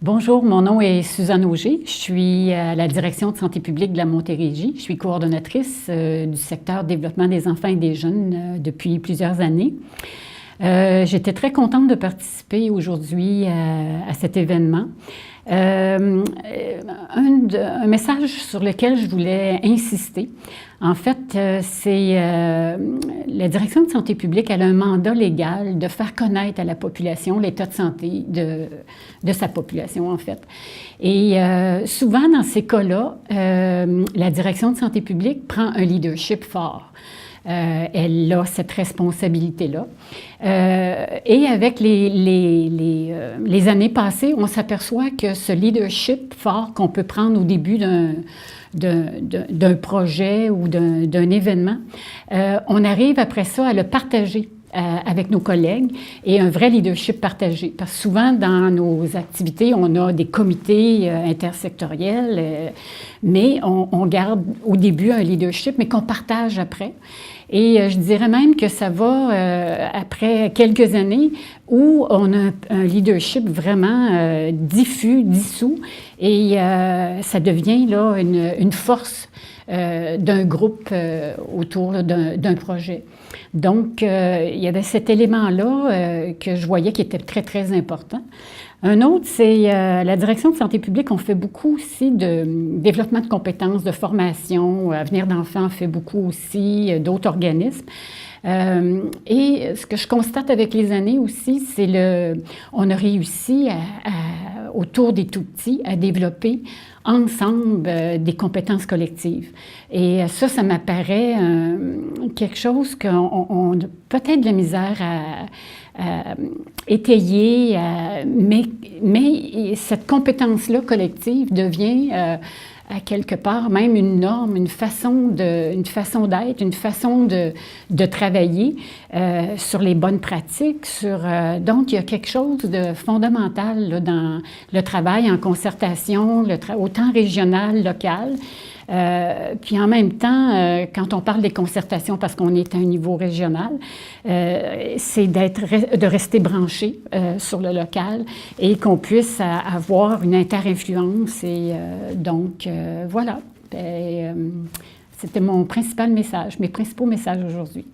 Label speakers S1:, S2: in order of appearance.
S1: Bonjour, mon nom est Suzanne Auger. Je suis à la direction de santé publique de la Montérégie. Je suis coordonnatrice du secteur développement des enfants et des jeunes depuis plusieurs années. J'étais très contente de participer aujourd'hui à cet événement. Un message sur lequel je voulais insister, en fait, c'est la direction de santé publique, elle a un mandat légal de faire connaître à la population l'état de santé de sa population, en fait. Et souvent, dans ces cas-là, la direction de santé publique prend un leadership fort. Elle a cette responsabilité-là. Et avec les années passées, on s'aperçoit que ce leadership fort qu'on peut prendre au début d'un projet ou d'un événement, on arrive après ça à le partager avec nos collègues et un vrai leadership partagé. Parce que souvent, dans nos activités, on a des comités intersectoriels, mais on garde au début un leadership, mais qu'on partage après. Et je dirais même que ça va après quelques années où on a un leadership vraiment diffus, dissous, et ça devient là une force d'un groupe autour d'un projet. Donc, il y avait cet élément-là que je voyais qui était très, très important. Un autre, c'est la direction de santé publique, on fait beaucoup aussi de développement de compétences, de formation. Avenir d'enfants fait beaucoup aussi, d'autres organismes. Et ce que je constate avec les années aussi, c'est on a réussi autour des tout-petits à développer ensemble des compétences collectives. Et ça m'apparaît quelque chose qu'on a peut-être de la misère à étayer, mais cette compétence-là collective devient à quelque part même une norme, une façon d'être, une façon de travailler sur les bonnes pratiques. Donc, il y a quelque chose de fondamental là, dans le travail en concertation, autant régional, local. Puis en même temps, quand on parle des concertations, parce qu'on est à un niveau régional, c'est de rester branché sur le local et qu'on puisse avoir une interinfluence. Et donc, voilà. C'était mon principal message, mes principaux messages aujourd'hui.